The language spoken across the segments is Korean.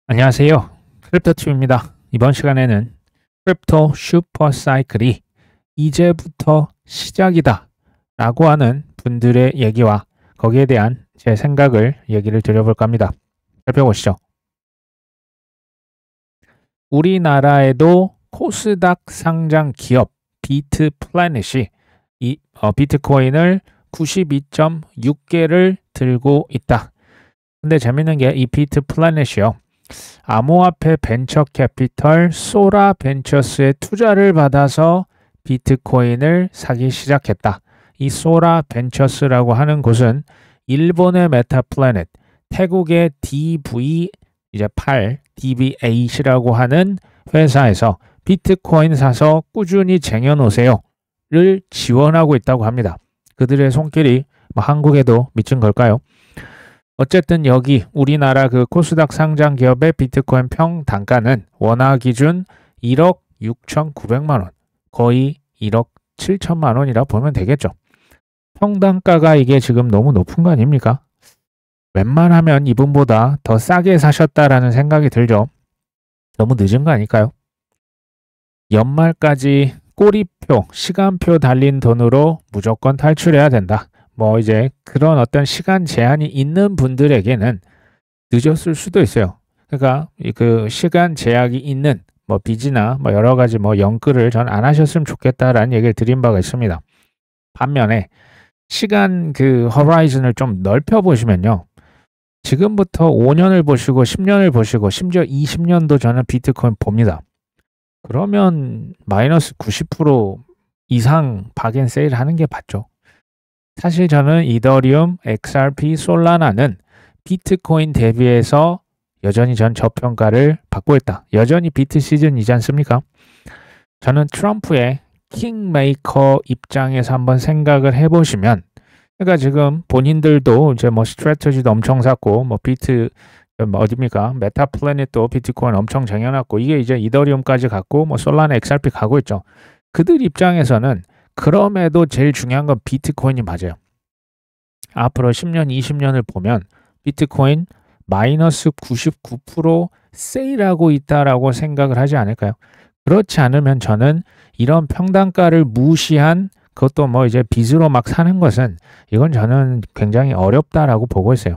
안녕하세요. 크립토팀입니다. 이번 시간에는 크립토 슈퍼사이클이 이제부터 시작이다 라고 하는 분들의 얘기와 거기에 대한 제 생각을 얘기를 드려볼까 합니다. 살펴보시죠. 우리나라에도 코스닥 상장 기업 비트플래닛이 비트코인을 92.6개를 들고 있다. 근데 재밌는 게 이 비트플래닛이요. 암호화폐 벤처 캐피털 소라 벤처스의 투자를 받아서 비트코인을 사기 시작했다. 이 소라 벤처스라고 하는 곳은 일본의 메타플래닛, 태국의 DV8, DV8이라고 하는 회사에서 비트코인 사서 꾸준히 쟁여놓으세요를 지원하고 있다고 합니다. 그들의 손길이 한국에도 미친 걸까요? 어쨌든 여기 우리나라 그 코스닥 상장 기업의 비트코인 평단가는 원화 기준 1억 6,900만 원, 거의 1억 7천만 원이라 보면 되겠죠. 평단가가 이게 지금 너무 높은 거 아닙니까? 웬만하면 이분보다 더 싸게 사셨다라는 생각이 들죠. 너무 늦은 거 아닐까요? 연말까지 꼬리표, 시간표 달린 돈으로 무조건 탈출해야 된다. 이제 그런 어떤 시간 제한이 있는 분들에게는 늦었을 수도 있어요. 그러니까 그 시간 제약이 있는 빚이나 여러 가지 연끌을 전 안 하셨으면 좋겠다라는 얘기를 드린 바가 있습니다. 반면에 시간 그 허라이즌을 좀 넓혀 보시면요. 지금부터 5년을 보시고 10년을 보시고 심지어 20년도 저는 비트코인 봅니다. 그러면 마이너스 90% 이상 박앤세일 하는 게 맞죠. 사실 저는 이더리움, XRP, 솔라나는 비트코인 대비해서 여전히 전 저평가를 받고 있다. 여전히 비트 시즌이지 않습니까? 저는 트럼프의 킹메이커 입장에서 한번 생각을 해보시면, 그러니까 지금 본인들도 이제 스트래티지도 엄청 샀고, 비트 어디입니까? 메타플래닛도 비트코인 엄청 쟁여놨고, 이게 이제 이더리움까지 갔고, 솔라나, XRP 가고 있죠. 그들 입장에서는 그럼에도 제일 중요한 건 비트코인이 맞아요. 앞으로 10년, 20년을 보면 비트코인 마이너스 99% 세일하고 있다라고 생각을 하지 않을까요? 그렇지 않으면 저는 이런 평단가를 무시한 그것도 이제 빚으로 막 사는 것은 이건 저는 굉장히 어렵다라고 보고 있어요.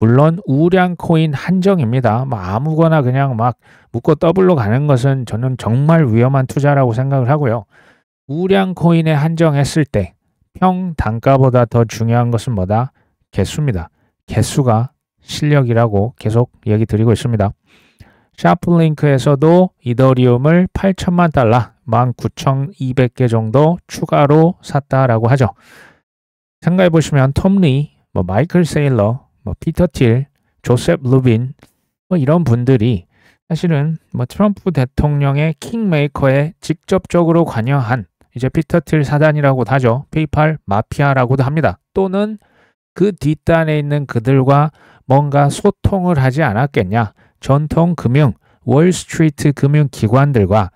물론 우량 코인 한정입니다. 아무거나 그냥 막 묶고 더블로 가는 것은 저는 정말 위험한 투자라고 생각을 하고요. 우량 코인에 한정했을 때 평단가보다 더 중요한 것은 뭐다? 개수입니다. 개수가 실력이라고 계속 얘기 드리고 있습니다. 샤플링크에서도 이더리움을 8천만 달러, 19,200개 정도 추가로 샀다라고 하죠. 생각해 보시면 톰 리, 마이클 세일러, 피터 틸, 조셉 루빈 이런 분들이 사실은 트럼프 대통령의 킹메이커에 직접적으로 관여한 이제 피터 틸 사단이라고도 하죠. 페이팔 마피아라고도 합니다. 또는 그 뒷단에 있는 그들과 뭔가 소통을 하지 않았겠냐. 전통 금융, 월스트리트 금융기관들과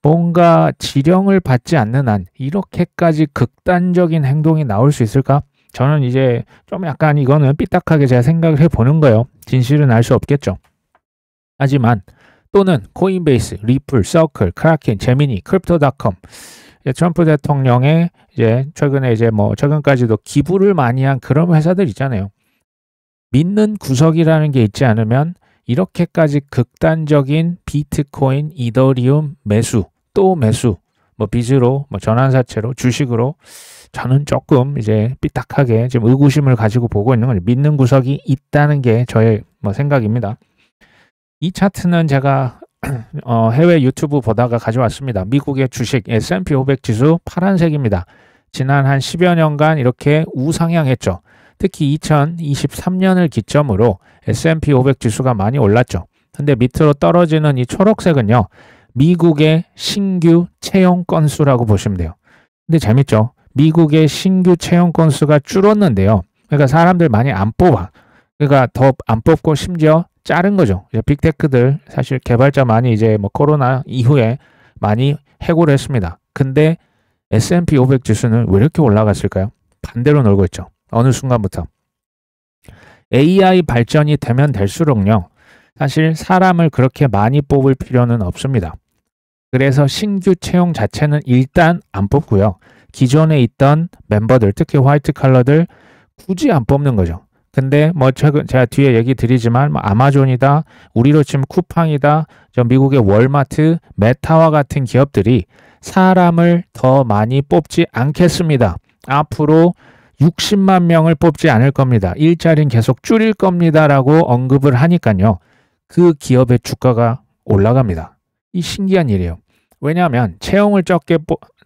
뭔가 지령을 받지 않는 한 이렇게까지 극단적인 행동이 나올 수 있을까? 저는 이제 좀 약간 이거는 삐딱하게 제가 생각을 해보는 거예요. 진실은 알 수 없겠죠. 하지만 또는 코인베이스, 리플, 서클, 크라켄, 제미니, 크립토닷컴 트럼프 대통령의 이제 최근에 이제 최근까지도 기부를 많이 한 그런 회사들 있잖아요. 믿는 구석이라는 게 있지 않으면 이렇게까지 극단적인 비트코인, 이더리움 매수, 또 매수, 빚으로, 전환사채로, 주식으로 저는 조금 이제 삐딱하게 지금 의구심을 가지고 보고 있는 거죠. 믿는 구석이 있다는 게 저의 생각입니다. 이 차트는 제가 해외 유튜브 보다가 가져왔습니다. 미국의 주식 S&P 500 지수 파란색입니다. 지난 한 10여 년간 이렇게 우상향했죠. 특히 2023년을 기점으로 S&P 500 지수가 많이 올랐죠. 근데 밑으로 떨어지는 이 초록색은요. 미국의 신규 채용 건수라고 보시면 돼요. 근데 재밌죠? 미국의 신규 채용 건수가 줄었는데요. 그러니까 사람들 많이 안 뽑아. 그러니까 더 안 뽑고 심지어 자른 거죠. 빅테크들 사실 개발자 많이 이제 코로나 이후에 많이 해고를 했습니다. 근데 S&P 500 지수는 왜 이렇게 올라갔을까요? 반대로 놀고 있죠. 어느 순간부터. AI 발전이 되면 될수록요. 사실 사람을 그렇게 많이 뽑을 필요는 없습니다. 그래서 신규 채용 자체는 일단 안 뽑고요. 기존에 있던 멤버들, 특히 화이트 칼러들 굳이 안 뽑는 거죠. 근데 뭐 최근 제가 뒤에 얘기 드리지만 뭐 아마존이다, 우리로 치면 쿠팡이다, 저 미국의 월마트, 메타와 같은 기업들이 사람을 더 많이 뽑지 않겠습니다. 앞으로 60만 명을 뽑지 않을 겁니다. 일자리는 계속 줄일 겁니다라고 언급을 하니까요. 그 기업의 주가가 올라갑니다. 이 신기한 일이에요. 왜냐하면 채용을 적게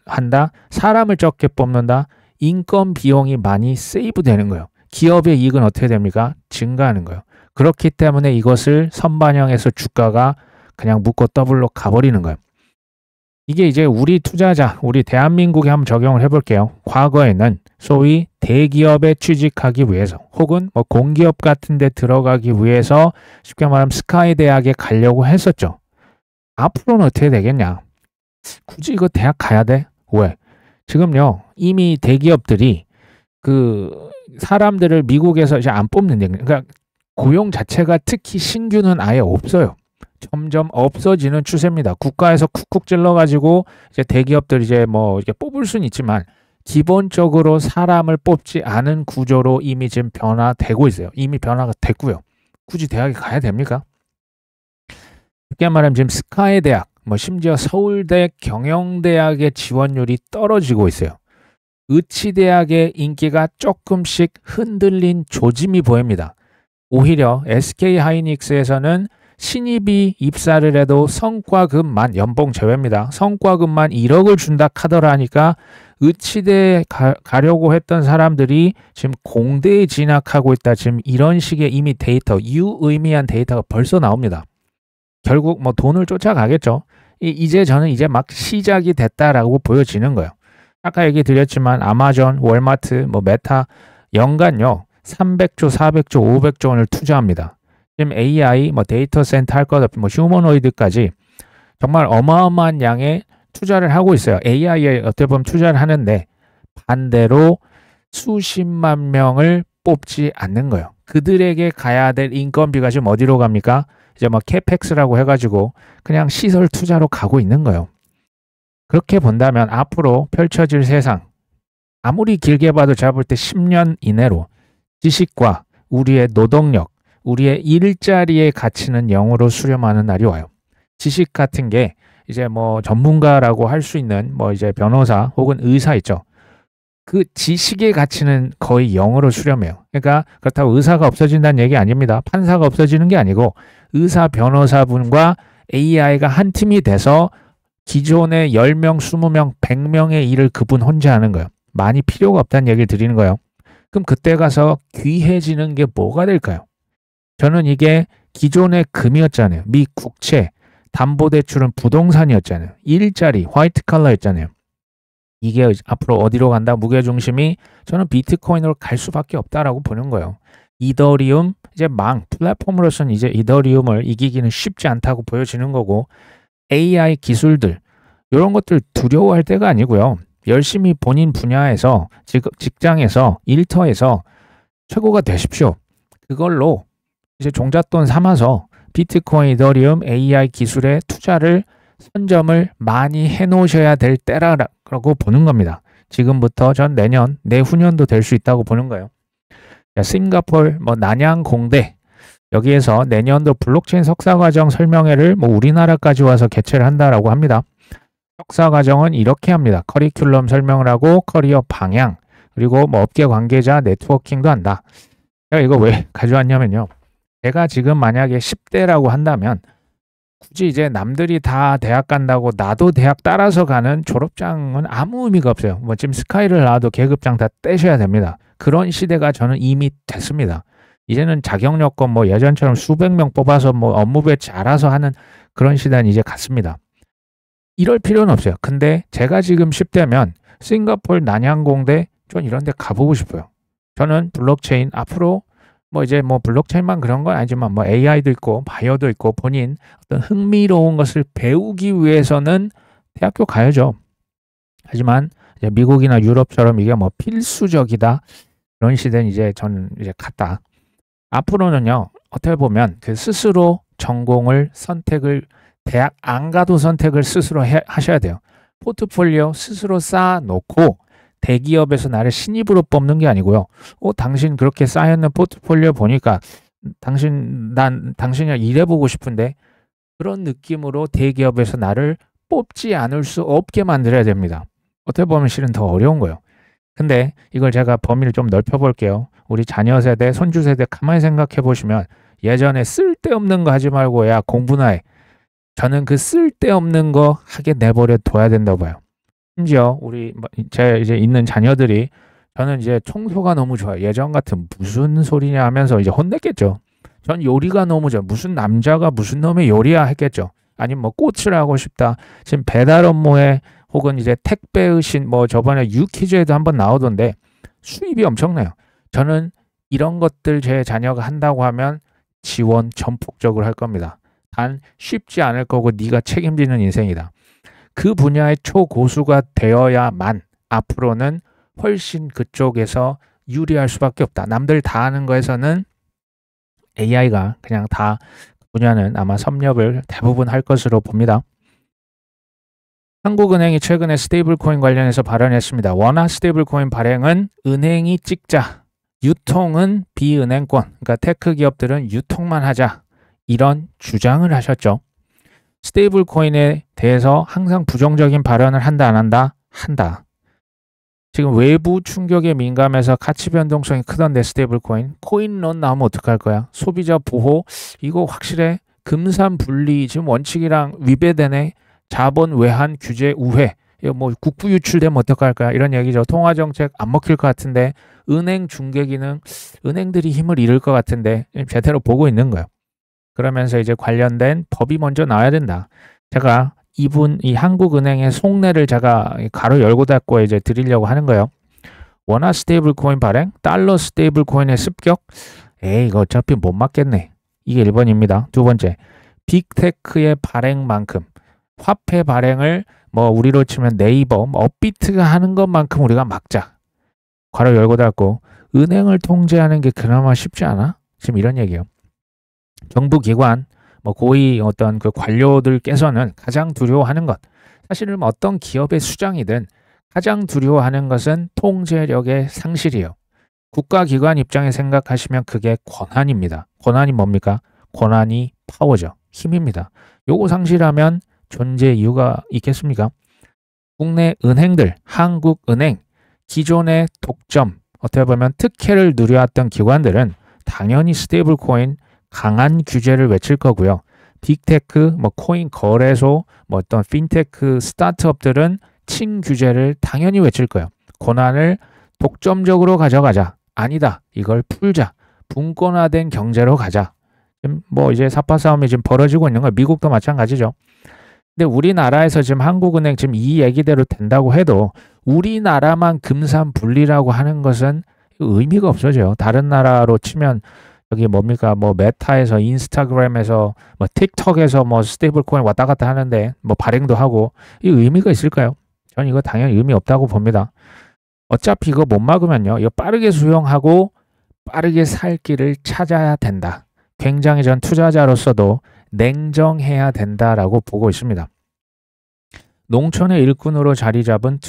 한다, 사람을 적게 뽑는다, 인건 비용이 많이 세이브 되는 거예요. 기업의 이익은 어떻게 됩니까? 증가하는 거예요. 그렇기 때문에 이것을 선반영해서 주가가 그냥 묶고 더블로 가버리는 거예요. 이게 이제 우리 투자자, 우리 대한민국에 한번 적용을 해볼게요. 과거에는 소위 대기업에 취직하기 위해서 혹은 뭐 공기업 같은 데 들어가기 위해서 쉽게 말하면 스카이 대학에 가려고 했었죠. 앞으로는 어떻게 되겠냐? 굳이 이거 대학 가야 돼? 왜? 지금요, 이미 대기업들이 그 사람들을 미국에서 이제 안 뽑는데, 그러니까 고용 자체가 특히 신규는 아예 없어요. 점점 없어지는 추세입니다. 국가에서 쿡쿡 찔러가지고 이제 대기업들 이제 뭐 이렇게 뽑을 수는 있지만 기본적으로 사람을 뽑지 않은 구조로 이미 지금 변화되고 있어요. 이미 변화가 됐고요. 굳이 대학에 가야 됩니까? 쉽게 말하면 지금 스카이 대학, 뭐 심지어 서울대, 경영대학의 지원율이 떨어지고 있어요. 의치대학의 인기가 조금씩 흔들린 조짐이 보입니다. 오히려 SK하이닉스에서는 신입이 입사를 해도 성과급만, 연봉 제외입니다. 성과급만 1억을 준다 카더라니까 의치대에 가려고 했던 사람들이 지금 공대에 진학하고 있다. 지금 이런 식의 이미 데이터, 유의미한 데이터가 벌써 나옵니다. 결국 뭐 돈을 쫓아가겠죠. 이제 저는 이제 막 시작이 됐다라고 보여지는 거예요. 아까 얘기 드렸지만 아마존, 월마트, 뭐 메타 연간요 300조, 400조, 500조 원을 투자합니다. 지금 AI, 뭐 데이터 센터 할 것 없이 뭐 휴머노이드까지 정말 어마어마한 양의 투자를 하고 있어요. AI에 어떻게 보면 투자를 하는데 반대로 수십만 명을 뽑지 않는 거예요. 그들에게 가야 될 인건비가 지금 어디로 갑니까? 이제 뭐 캐펙스라고 해가지고 그냥 시설 투자로 가고 있는 거예요. 그렇게 본다면 앞으로 펼쳐질 세상, 아무리 길게 봐도 제가 볼 때 10년 이내로 지식과 우리의 노동력, 우리의 일자리의 가치는 0으로 수렴하는 날이 와요. 지식 같은 게 이제 뭐 전문가라고 할 수 있는 뭐 이제 변호사 혹은 의사 있죠. 그 지식의 가치는 거의 0으로 수렴해요. 그러니까 그렇다고 의사가 없어진다는 얘기 아닙니다. 판사가 없어지는 게 아니고 의사, 변호사분과 AI가 한 팀이 돼서 기존의 10명, 20명, 100명의 일을 그분 혼자 하는 거예요. 많이 필요가 없다는 얘기를 드리는 거예요. 그럼 그때 가서 귀해지는 게 뭐가 될까요? 저는 이게 기존의 금이었잖아요. 미 국채, 담보대출은 부동산이었잖아요. 일자리, 화이트 칼라였잖아요. 이게 앞으로 어디로 간다? 무게중심이 저는 비트코인으로 갈 수밖에 없다라고 보는 거예요. 이더리움, 이제 플랫폼으로서는 이제 이더리움을 이기기는 쉽지 않다고 보여지는 거고 AI 기술들, 이런 것들 두려워할 때가 아니고요. 열심히 본인 분야에서, 직장에서, 일터에서 최고가 되십시오. 그걸로 이제 종잣돈 삼아서 비트코인, 이더리움, AI 기술에 투자를 선점을 많이 해놓으셔야 될 때라고 보는 겁니다. 지금부터 전 내년, 내후년도 될 수 있다고 보는 거예요. 싱가포르, 뭐 난양 공대 여기에서 내년도 블록체인 석사과정 설명회를 뭐 우리나라까지 와서 개최를 한다라고 합니다. 석사과정은 이렇게 합니다. 커리큘럼 설명을 하고 커리어 방향, 그리고 뭐 업계 관계자 네트워킹도 한다. 제가 이거 왜 가져왔냐면요. 제가 지금 만약에 10대라고 한다면 굳이 이제 남들이 다 대학 간다고 나도 대학 따라서 가는 졸업장은 아무 의미가 없어요. 뭐 지금 스카이를 나와도 계급장 다 떼셔야 됩니다. 그런 시대가 저는 이미 됐습니다. 이제는 자격 요건 뭐 예전처럼 수백 명 뽑아서 뭐 업무 배치 알아서 하는 그런 시대는 이제 갔습니다. 이럴 필요는 없어요. 근데 제가 지금 10대면 싱가포르 난양공대 전 이런 데 가보고 싶어요. 저는 블록체인 앞으로 뭐 이제 뭐 블록체인만 그런 건 아니지만 뭐 AI도 있고 바이오도 있고 본인 어떤 흥미로운 것을 배우기 위해서는 대학교 가야죠. 하지만 이제 미국이나 유럽처럼 이게 뭐 필수적이다. 그런 시대는 이제 저는 이제 갔다. 앞으로는요. 어떻게 보면 그 스스로 전공을 선택을 대학 안 가도 선택을 스스로 하셔야 돼요. 포트폴리오 스스로 쌓아놓고 대기업에서 나를 신입으로 뽑는 게 아니고요. 당신 그렇게 쌓여있는 포트폴리오 보니까 당신이 일해보고 싶은데 그런 느낌으로 대기업에서 나를 뽑지 않을 수 없게 만들어야 됩니다. 어떻게 보면 실은 더 어려운 거예요. 근데 이걸 제가 범위를 좀 넓혀볼게요. 우리 자녀 세대, 손주 세대 가만히 생각해 보시면 예전에 쓸데없는 거 하지 말고 야 공부나 해. 저는 그 쓸데없는 거 하게 내버려 둬야 된다고 봐요. 심지어 제 이제 있는 자녀들이 저는 이제 청소가 너무 좋아요. 예전 같은 무슨 소리냐 하면서 이제 혼냈겠죠. 전 요리가 너무 좋아요. 무슨 남자가 무슨 놈의 요리야 했겠죠. 아니면 뭐 꽃을 하고 싶다. 지금 배달 업무에 혹은 이제 택배의 신, 저번에 유퀴즈에도 한번 나오던데 수입이 엄청나요. 저는 이런 것들 제 자녀가 한다고 하면 지원 전폭적으로 할 겁니다. 단 쉽지 않을 거고 네가 책임지는 인생이다. 그 분야의 초고수가 되어야만 앞으로는 훨씬 그쪽에서 유리할 수밖에 없다. 남들 다 하는 거에서는 AI가 그냥 다 분야는 아마 섭렵을 대부분 할 것으로 봅니다. 한국은행이 최근에 스테이블코인 관련해서 발언했습니다. 원화 스테이블코인 발행은 은행이 찍자. 유통은 비은행권. 그러니까 테크 기업들은 유통만 하자. 이런 주장을 하셨죠. 스테이블코인에 대해서 항상 부정적인 발언을 한다 안 한다? 한다. 지금 외부 충격에 민감해서 가치 변동성이 크던데 스테이블코인. 코인론 나오면 어떡할 거야? 소비자 보호 이거 확실해. 금산 분리 지금 원칙이랑 위배되네. 자본 외환 규제 우회. 이거 뭐 국부 유출되면 어떡할 거야? 이런 얘기죠. 통화정책 안 먹힐 것 같은데 은행 중개 기능 은행들이 힘을 잃을 것 같은데 제대로 보고 있는 거예요. 그러면서 이제 관련된 법이 먼저 나와야 된다. 제가 이 한국은행의 속내를 제가 가로 열고 닫고 이제 드리려고 하는 거예요. 원화 스테이블 코인 발행, 달러 스테이블 코인의 습격. 이거 어차피 못 맞겠네. 이게 1번입니다. 두 번째, 빅테크의 발행만큼 화폐 발행을 우리로 치면 네이버, 업비트가 하는 것만큼 우리가 막자. 괄호 열고 닫고 은행을 통제하는 게 그나마 쉽지 않아? 지금 이런 얘기예요. 정부기관, 고위 어떤 그 관료들께서는 가장 두려워하는 것. 사실은 어떤 기업의 수장이든 가장 두려워하는 것은 통제력의 상실이에요. 국가기관 입장에 생각하시면 그게 권한입니다. 권한이 뭡니까? 권한이 파워죠. 힘입니다. 요거 상실하면 존재 이유가 있겠습니까? 국내 은행들, 한국은행, 기존의 독점, 어떻게 보면 특혜를 누려왔던 기관들은 당연히 스테이블 코인 강한 규제를 외칠 거고요. 빅테크, 코인 거래소, 어떤 핀테크 스타트업들은 친규제를 당연히 외칠 거예요. 권한을 독점적으로 가져가자. 아니다. 이걸 풀자. 분권화된 경제로 가자. 지금 이제 사파 싸움이 지금 벌어지고 있는 거예요. 미국도 마찬가지죠. 근데 우리나라에서 지금 한국은행 지금 이 얘기대로 된다고 해도 우리나라만 금산 분리라고 하는 것은 의미가 없어져요. 다른 나라로 치면 여기 뭡니까? 메타에서, 인스타그램에서, 틱톡에서 스테이블 코인 왔다 갔다 하는데 발행도 하고 이 의미가 있을까요? 저는 이거 당연히 의미 없다고 봅니다. 어차피 이거 못 막으면요. 이거 빠르게 수용하고 빠르게 살 길을 찾아야 된다. 굉장히 전 투자자로서도 냉정해야 된다라고 보고 있습니다. 농촌의 일꾼으로 자리 잡은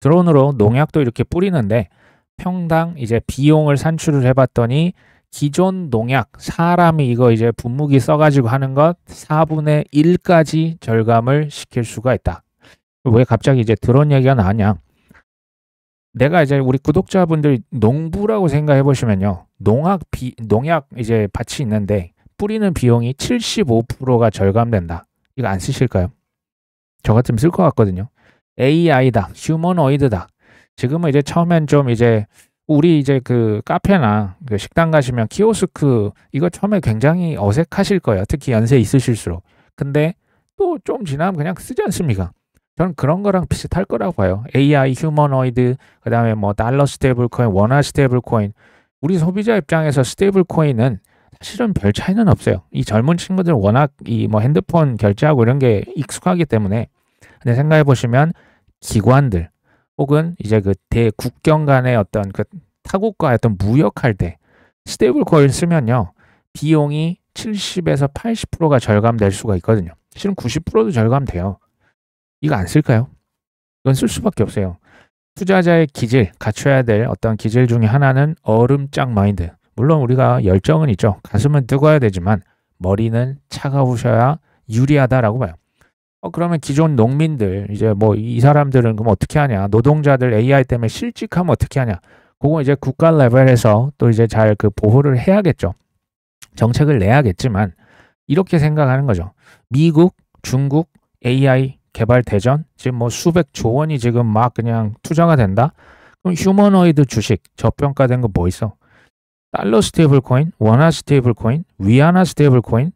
드론으로 농약도 이렇게 뿌리는데 평당 이제 비용을 산출을 해봤더니 기존 농약, 사람이 이거 이제 분무기 써가지고 하는 것 4분의 1까지 절감을 시킬 수가 있다. 왜 갑자기 이제 드론 얘기가 나왔냐? 내가 이제 우리 구독자분들이 농부라고 생각해 보시면요. 농약 이제 밭이 있는데 뿌리는 비용이 75%가 절감된다. 이거 안 쓰실까요? 저 같으면 쓸 것 같거든요. AI다, 휴머노이드다. 지금은 이제 처음엔 좀 이제 우리 이제 그 카페나 그 식당 가시면 키오스크 이거 처음에 굉장히 어색하실 거예요. 특히 연세 있으실수록. 근데 또 좀 지나면 그냥 쓰지 않습니까? 저는 그런 거랑 비슷할 거라고 봐요. AI, 휴머노이드, 그 다음에 달러 스테이블 코인, 원화 스테이블 코인. 우리 소비자 입장에서 스테이블 코인은 사실은 별 차이는 없어요. 이 젊은 친구들은 워낙 핸드폰 결제하고 이런 게 익숙하기 때문에. 근데 생각해 보시면 기관들 혹은 이제 그 대국경 간의 어떤 그 타국과 어떤 무역할 때 스테이블 코인 쓰면요. 비용이 70에서 80%가 절감될 수가 있거든요. 실은 90%도 절감돼요. 이거 안 쓸까요? 이건 쓸 수밖에 없어요. 투자자의 기질, 갖춰야 될 어떤 기질 중에 하나는 얼음장 마인드. 물론 우리가 열정은 있죠. 가슴은 뜨거워야 되지만 머리는 차가우셔야 유리하다라고 봐요. 그러면 기존 농민들, 이제 뭐 이 사람들은 그럼 어떻게 하냐? 노동자들 AI 때문에 실직하면 어떻게 하냐? 그거 이제 국가 레벨에서 또 이제 잘 그 보호를 해야겠죠. 정책을 내야겠지만 이렇게 생각하는 거죠. 미국, 중국 AI 개발 대전 지금 뭐 수백조 원이 지금 막 그냥 투자가 된다. 그럼 휴머노이드 주식 저평가된 거 뭐 있어? 달러 스테이블 코인, 원화 스테이블 코인, 위안화 스테이블 코인,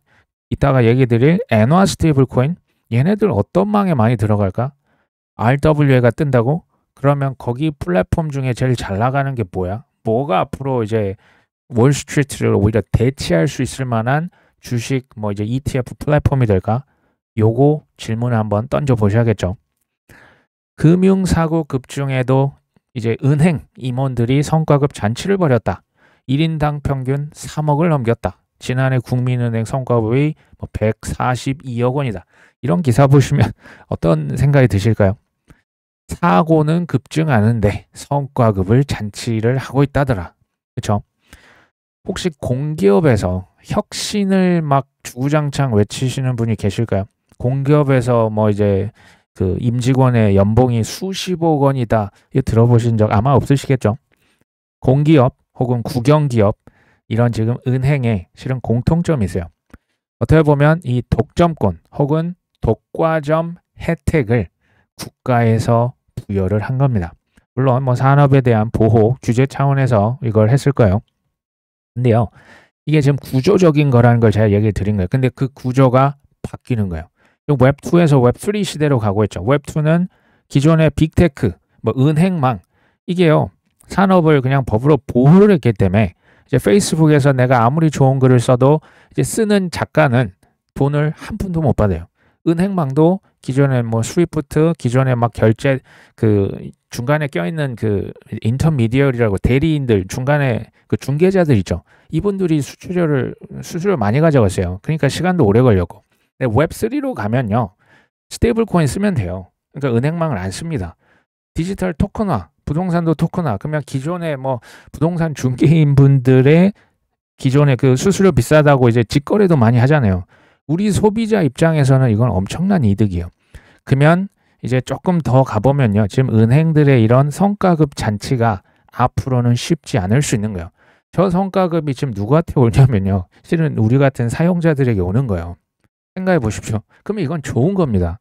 이따가 얘기 드릴 엔화 스테이블 코인. 얘네들 어떤 망에 많이 들어갈까? RWA가 뜬다고? 그러면 거기 플랫폼 중에 제일 잘 나가는 게 뭐야? 뭐가 앞으로 이제 월스트리트를 오히려 대체할 수 있을 만한 주식 뭐 이제 ETF 플랫폼이 될까? 요거 질문을 한번 던져 보셔야겠죠. 금융사고 급중에도 이제 은행 임원들이 성과급 잔치를 벌였다. 1인당 평균 3억을 넘겼다. 지난해 국민은행 성과급이 142억 원이다. 이런 기사 보시면 어떤 생각이 드실까요? 사고는 급증하는데 성과급을 잔치를 하고 있다더라. 그렇죠? 혹시 공기업에서 혁신을 막 주구장창 외치시는 분이 계실까요? 공기업에서 뭐 이제 그 임직원의 연봉이 수십억 원이다. 이거 들어보신 적 아마 없으시겠죠? 공기업 혹은 국영기업 이런 지금 은행에 실은 공통점이 있어요. 어떻게 보면 이 독점권 혹은 독과점 혜택을 국가에서 부여를 한 겁니다. 물론 뭐 산업에 대한 보호 규제 차원에서 이걸 했을 거예요. 근데요, 이게 지금 구조적인 거라는 걸 제가 얘기를 드린 거예요. 근데 그 구조가 바뀌는 거예요. 웹2에서 웹3 시대로 가고 있죠. 웹2는 기존의 빅테크, 뭐 은행망, 이게요, 산업을 그냥 법으로 보호를 했기 때문에 이제 페이스북에서 내가 아무리 좋은 글을 써도 이제 쓰는 작가는 돈을 한 푼도 못 받아요. 은행망도 기존에 뭐 스위프트, 기존에 막 결제 그 중간에 껴있는 그 인터미디어리라고 대리인들 중간에 그 중개자들 있죠. 이분들이 수수료를 많이 가져갔어요. 그러니까 시간도 오래 걸렸고. 근데 웹3로 가면요, 스테이블 코인 쓰면 돼요. 그러니까 은행망을 안 씁니다. 디지털 토큰화, 부동산도 토큰화. 그러면 기존에 뭐 부동산 중개인 분들의 기존에 그 수수료 비싸다고 이제 직거래도 많이 하잖아요. 우리 소비자 입장에서는 이건 엄청난 이득이에요. 그러면 이제 조금 더 가보면요. 지금 은행들의 이런 성과급 잔치가 앞으로는 쉽지 않을 수 있는 거예요. 저 성과급이 지금 누구한테 오냐면요. 실은 우리 같은 사용자들에게 오는 거예요. 생각해 보십시오. 그러면 이건 좋은 겁니다.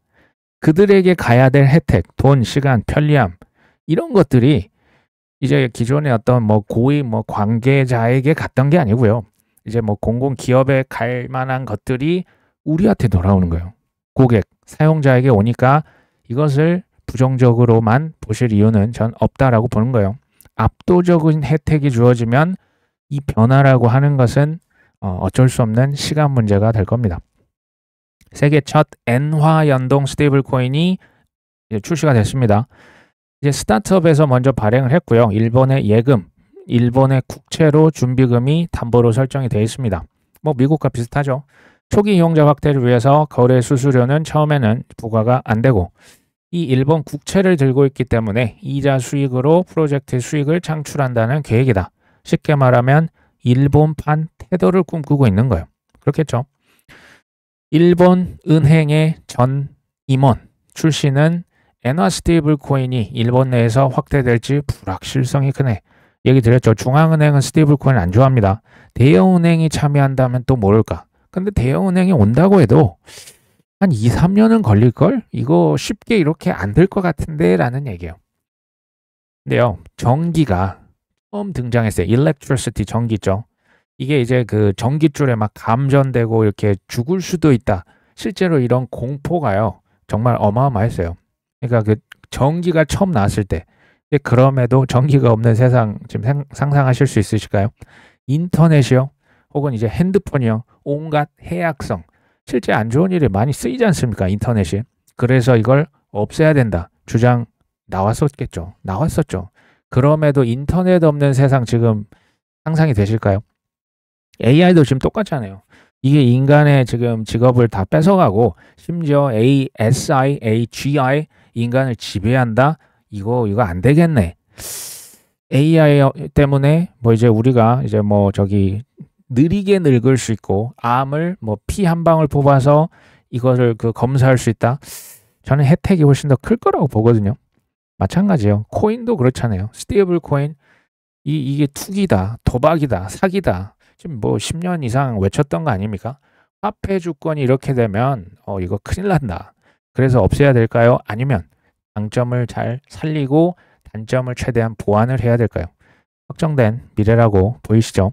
그들에게 가야 될 혜택, 돈, 시간, 편리함 이런 것들이 이제 기존의 어떤 뭐 고위 뭐 관계자에게 갔던 게 아니고요. 이제 뭐 공공기업에 갈 만한 것들이 우리한테 돌아오는 거예요. 고객, 사용자에게 오니까 이것을 부정적으로만 보실 이유는 전 없다라고 보는 거예요. 압도적인 혜택이 주어지면 이 변화라고 하는 것은 어쩔 수 없는 시간 문제가 될 겁니다. 세계 첫 엔화 연동 스테이블 코인이 출시가 됐습니다. 이제 스타트업에서 먼저 발행을 했고요. 일본의 예금, 일본의 국채로 준비금이 담보로 설정이 되어 있습니다. 뭐 미국과 비슷하죠. 초기 이용자 확대를 위해서 거래 수수료는 처음에는 부과가 안 되고 이 일본 국채를 들고 있기 때문에 이자 수익으로 프로젝트 수익을 창출한다는 계획이다. 쉽게 말하면 일본판 테더를 꿈꾸고 있는 거예요. 그렇겠죠. 일본 은행의 전 임원 출신은 엔화 스테이블 코인이 일본 내에서 확대될지 불확실성이 크네. 얘기 드렸죠. 중앙은행은 스테이블 코인 안 좋아합니다. 대형은행이 참여한다면 또 모를까. 근데 대형은행이 온다고 해도 한 2, 3년은 걸릴걸? 이거 쉽게 이렇게 안 될 것 같은데 라는 얘기예요. 근데요, 전기가 처음 등장했어요. electricity, 전기 있죠. 이게 이제 그 전기줄에 막 감전되고 이렇게 죽을 수도 있다. 실제로 이런 공포가요, 정말 어마어마했어요. 그러니까 그 전기가 처음 나왔을 때. 근데 그럼에도 전기가 없는 세상 지금 상상하실 수 있으실까요? 인터넷이요, 혹은 이제 핸드폰이요, 온갖 해악성, 실제 안 좋은 일이 많이 쓰이지 않습니까? 인터넷이. 그래서 이걸 없애야 된다. 주장 나왔었겠죠. 나왔었죠. 그럼에도 인터넷 없는 세상 지금 상상이 되실까요? AI도 지금 똑같잖아요. 이게 인간의 지금 직업을 다 뺏어가고 심지어 ASI, 인간을 지배한다? 이거 안 되겠네. AI 때문에 뭐 이제 우리가 이제 뭐 저기 느리게 늙을 수 있고 암을 뭐 피 한 방울 뽑아서 이거를 그 검사할 수 있다. 저는 혜택이 훨씬 더 클 거라고 보거든요. 마찬가지예요. 코인도 그렇잖아요. 스테이블 코인 이게 투기다, 도박이다, 사기다. 지금 뭐 10년 이상 외쳤던 거 아닙니까? 화폐 주권이 이렇게 되면 이거 큰일 난다. 그래서 없애야 될까요? 아니면 장점을 잘 살리고 단점을 최대한 보완을 해야 될까요? 확정된 미래라고 보이시죠?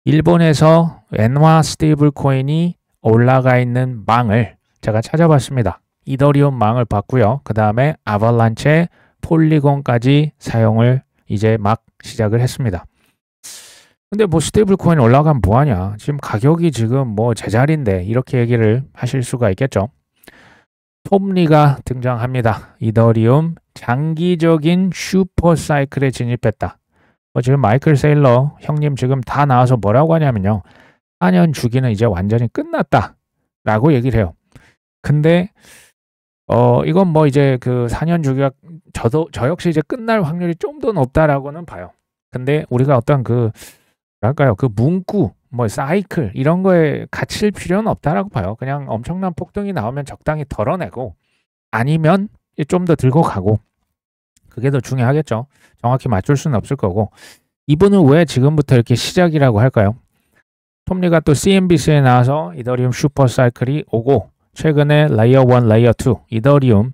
일본에서 엔화 스테이블 코인이 올라가 있는 망을 제가 찾아봤습니다. 이더리움 망을 봤고요. 그 다음에 아발란체, 폴리곤까지 사용을 이제 막 시작을 했습니다. 근데 뭐 스테이블 코인 올라가면 뭐하냐? 지금 가격이 지금 뭐 제자리인데 이렇게 얘기를 하실 수가 있겠죠. 톰리가 등장합니다. 이더리움 장기적인 슈퍼 사이클에 진입했다. 지금 마이클 세일러 형님 지금 다 나와서 뭐라고 하냐면요. 4년 주기는 이제 완전히 끝났다 라고 얘기를 해요. 근데 이건 뭐 이제 그 4년 주기가 저 역시 이제 끝날 확률이 좀 더 높다라고는 봐요. 근데 우리가 어떤 그 뭐랄까요? 그 문구 뭐 사이클 이런 거에 갇힐 필요는 없다라고 봐요. 그냥 엄청난 폭등이 나오면 적당히 덜어내고 아니면 좀 더 들고 가고 그게 더 중요하겠죠. 정확히 맞출 수는 없을 거고 이분은 왜 지금부터 이렇게 시작이라고 할까요? 톰리가 또 CNBC에 나와서 이더리움 슈퍼 사이클이 오고 최근에 레이어 1, 레이어 2 이더리움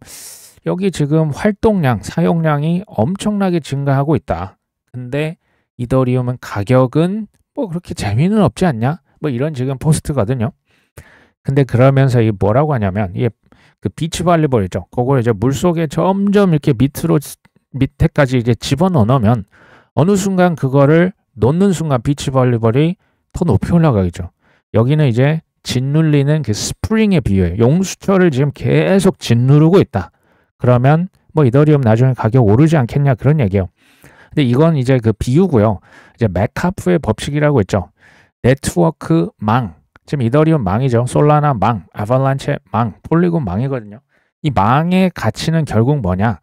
여기 지금 활동량, 사용량이 엄청나게 증가하고 있다. 근데 이더리움은 가격은 뭐 그렇게 재미는 없지 않냐? 뭐 이런 지금 포스트거든요. 근데 그러면서 이 뭐라고 하냐면 이게 그 비치 발리볼 있죠. 그걸 이제 물속에 점점 이렇게 밑에까지 이제 집어넣으면 어느 순간 그거를 놓는 순간 비치 발리볼이 더 높이 올라가겠죠. 여기는 이제 짓눌리는 그 스프링에 비유해요. 용수철을 지금 계속 짓누르고 있다. 그러면 뭐 이더리움 나중에 가격 오르지 않겠냐 그런 얘기예요. 근데 이건 이제 그 비유고요. 이제 메카프의 법칙이라고 있죠. 네트워크 망. 지금 이더리움 망이죠. 솔라나 망, 아발란체 망, 폴리곤 망이거든요. 이 망의 가치는 결국 뭐냐?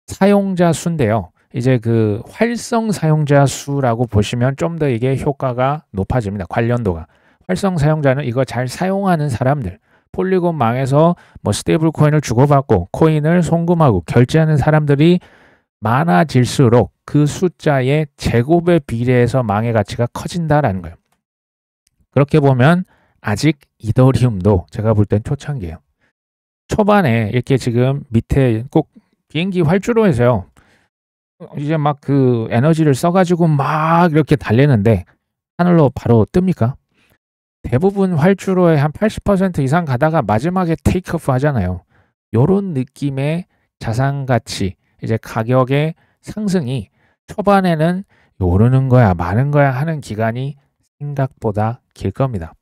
사용자 수인데요. 이제 그 활성 사용자 수라고 보시면 좀 더 이게 효과가 높아집니다. 관련도가. 활성 사용자는 이거 잘 사용하는 사람들. 폴리곤 망에서 뭐 스테이블 코인을 주고받고 코인을 송금하고 결제하는 사람들이 많아질수록 그 숫자의 제곱에 비례해서 망의 가치가 커진다라는 거예요. 그렇게 보면 아직 이더리움도 제가 볼 땐 초창기예요. 초반에 이렇게 지금 밑에 꼭 비행기 활주로에서요. 이제 막 그 에너지를 써가지고 막 이렇게 달리는데 하늘로 바로 뜹니까? 대부분 활주로에 한 80% 이상 가다가 마지막에 테이크오프 하잖아요. 요런 느낌의 자산 가치, 이제 가격의 상승이 초반에는 오르는 거야, 마는 거야 하는 기간이 생각보다 길 겁니다.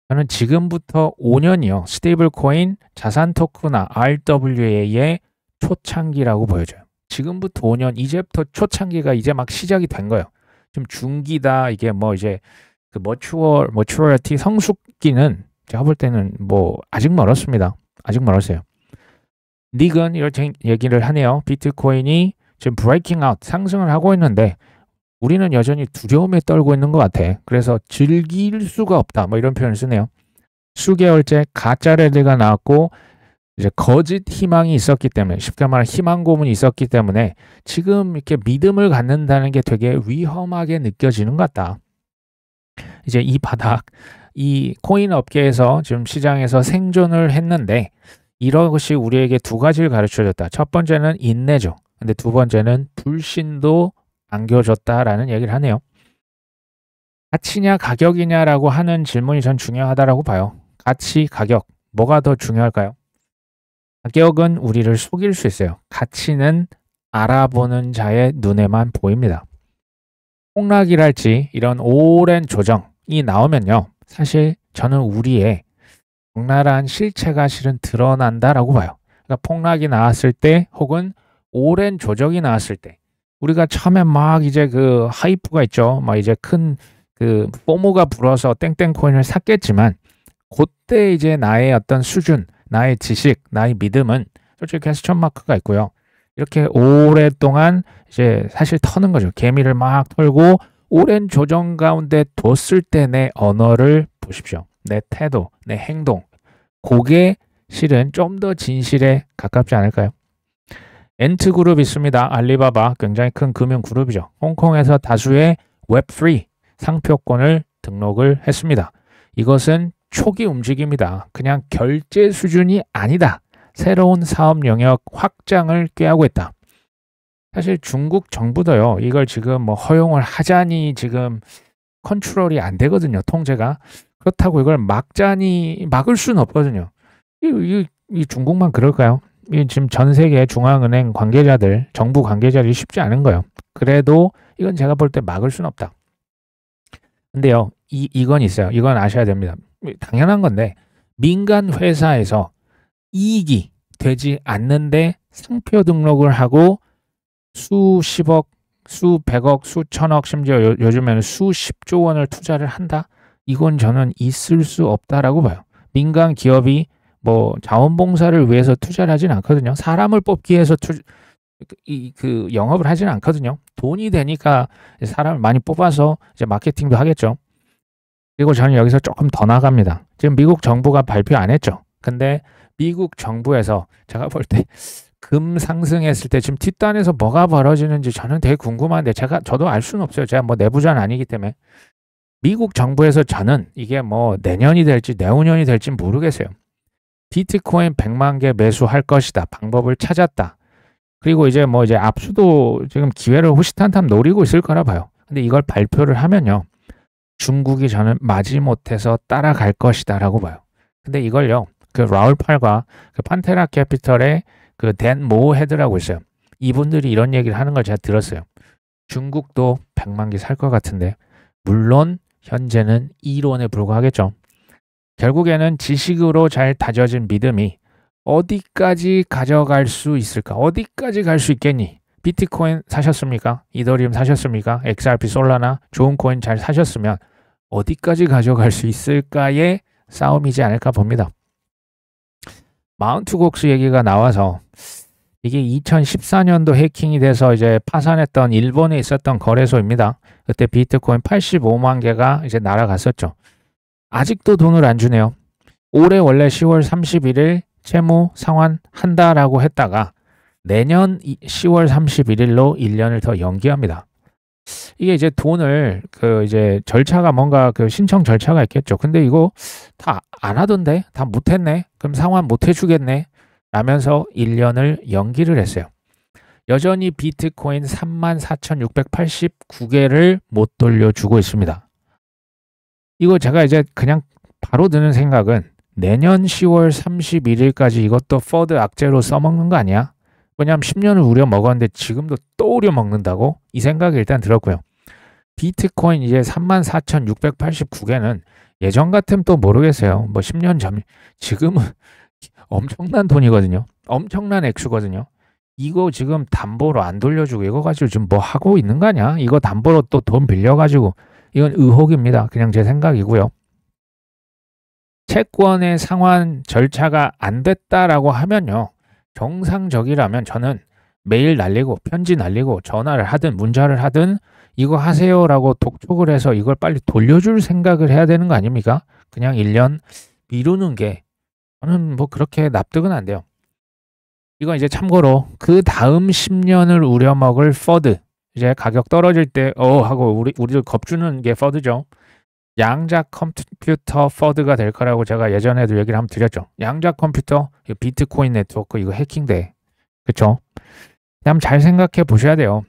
저는 지금부터 5년이요. 스테이블 코인, 자산 토크나 RWA의 초창기라고 보여져요. 지금부터 5년, 이제부터 초창기가 이제 막 시작이 된 거예요. 좀 중기다, 이게 뭐 이제 그 maturity 성숙기는 제가 볼 때는 뭐 아직 멀었습니다. 아직 멀었어요. 닉은 이렇게 얘기를 하네요. 비트코인이 지금 브레이킹 아웃 상승을 하고 있는데 우리는 여전히 두려움에 떨고 있는 것 같아. 그래서 즐길 수가 없다. 뭐 이런 표현을 쓰네요. 수개월째 가짜 랠리가 나왔고 이제 거짓 희망이 있었기 때문에 쉽게 말하면 희망 고문이 있었기 때문에 지금 이렇게 믿음을 갖는다는 게 되게 위험하게 느껴지는 것 같다. 이제 이 바닥, 이 코인 업계에서 지금 시장에서 생존을 했는데 이런 것이 우리에게 두 가지를 가르쳐줬다. 첫 번째는 인내죠. 근데 두 번째는 불신도 안겨줬다라는 얘기를 하네요. 가치냐 가격이냐라고 하는 질문이 전 중요하다라고 봐요. 가치, 가격, 뭐가 더 중요할까요? 가격은 우리를 속일 수 있어요. 가치는 알아보는 자의 눈에만 보입니다. 폭락이랄지 이런 오랜 조정이 나오면요. 사실 저는 우리의 적나라한 실체가 실은 드러난다라고 봐요. 그러니까 폭락이 나왔을 때 혹은 오랜 조정이 나왔을 때 우리가 처음에 막 이제 그 하이프가 있죠. 막 이제 큰 그 포모가 불어서 땡땡 코인을 샀겠지만 그때 이제 나의 어떤 수준, 나의 지식, 나의 믿음은 솔직히 퀘스천 마크가 있고요. 이렇게 오랫동안 이제 사실 터는 거죠. 개미를 막 털고 오랜 조정 가운데 뒀을 때 내 언어를 보십시오. 내 태도, 내 행동. 그게 실은 좀 더 진실에 가깝지 않을까요? 엔트그룹 있습니다. 알리바바 굉장히 큰 금융 그룹이죠. 홍콩에서 다수의 웹3 상표권을 등록을 했습니다. 이것은 초기 움직임이다. 그냥 결제 수준이 아니다. 새로운 사업 영역 확장을 꾀하고 있다. 사실 중국 정부도요. 이걸 지금 뭐 허용을 하자니 지금 컨트롤이 안 되거든요. 통제가. 그렇다고 이걸 막을 수는 없거든요. 이 중국만 그럴까요? 지금 전 세계 중앙은행 관계자들, 정부 관계자들이 쉽지 않은 거예요. 그래도 이건 제가 볼 때 막을 수는 없다. 근데요, 이건 있어요. 이건 아셔야 됩니다. 당연한 건데, 민간 회사에서 이익이 되지 않는데 상표 등록을 하고 수십억, 수백억, 수천억, 심지어 요즘에는 수십조 원을 투자를 한다? 이건 저는 있을 수 없다라고 봐요. 민간 기업이 뭐 자원봉사를 위해서 투자를 하진 않거든요. 사람을 뽑기 위해서 그 영업을 하진 않거든요. 돈이 되니까 사람을 많이 뽑아서 이제 마케팅도 하겠죠. 그리고 저는 여기서 조금 더 나갑니다. 지금 미국 정부가 발표 안 했죠. 근데 미국 정부에서 제가 볼 때 금 상승했을 때 지금 뒷단에서 뭐가 벌어지는지 저는 되게 궁금한데 저도 알 수는 없어요. 제가 뭐 내부자는 아니기 때문에. 미국 정부에서 저는 이게 뭐 내년이 될지 내후년이 될지 모르겠어요. 비트코인 100만 개 매수할 것이다. 방법을 찾았다. 그리고 이제 압수도 지금 기회를 호시탐탐 노리고 있을 거라 봐요. 근데 이걸 발표를 하면요. 중국이 저는 마지못해서 따라갈 것이다라고 봐요. 근데 이걸요. 그 라울 팔과 그 판테라 캐피털의 그 댄 모 헤드라고 있어요. 이분들이 이런 얘기를 하는 걸 제가 들었어요. 중국도 100만 개 살 것 같은데 물론 현재는 이론에 불과하겠죠. 결국에는 지식으로 잘 다져진 믿음이 어디까지 가져갈 수 있을까? 어디까지 갈 수 있겠니? 비트코인 사셨습니까? 이더리움 사셨습니까? XRP 솔라나 좋은 코인 잘 사셨으면 어디까지 가져갈 수 있을까의 싸움이지 않을까 봅니다. 마운트 곡스 얘기가 나와서 이게 2014년도 해킹이 돼서 이제 파산했던 일본에 있었던 거래소입니다. 그때 비트코인 85만 개가 이제 날아갔었죠. 아직도 돈을 안 주네요. 올해 원래 10월 31일 채무 상환한다라고 했다가 내년 10월 31일로 1년을 더 연기합니다. 이게 이제 돈을 이제 절차가 뭔가 신청 절차가 있겠죠. 근데 이거 다 안 하던데? 다 못했네? 그럼 상환 못 해주겠네? 라면서 1년을 연기를 했어요. 여전히 비트코인 34,689개를 못 돌려주고 있습니다. 이거 제가 이제 그냥 바로 드는 생각은 내년 10월 31일까지 이것도 퍼드 악재로 써먹는 거 아니야? 왜냐하면 10년을 우려 먹었는데 지금도 또 우려 먹는다고? 이 생각이 일단 들었고요. 비트코인 이제 34,689개는 예전 같으면 또 모르겠어요. 뭐 10년 전, 지금은 엄청난 돈이거든요. 엄청난 액수거든요. 이거 지금 담보로 안 돌려주고 이거 가지고 지금 뭐 하고 있는 거 아니야? 이거 담보로 또 돈 빌려가지고 이건 의혹입니다. 그냥 제 생각이고요. 채권의 상환 절차가 안 됐다라고 하면요. 정상적이라면 저는 메일 날리고 편지 날리고 전화를 하든 문자를 하든 이거 하세요라고 독촉을 해서 이걸 빨리 돌려줄 생각을 해야 되는 거 아닙니까? 그냥 1년 미루는 게 저는 뭐 그렇게 납득은 안 돼요. 이건 이제 참고로 그 다음 10년을 우려먹을 퍼드 이제 가격 떨어질 때 하고 우리들 겁주는 게 퍼드죠. 양자 컴퓨터 퍼드가 될 거라고 제가 예전에도 얘기를 한번 드렸죠. 양자 컴퓨터 비트코인 네트워크 이거 해킹돼. 그렇죠? 그냥 잘 생각해 보셔야 돼요.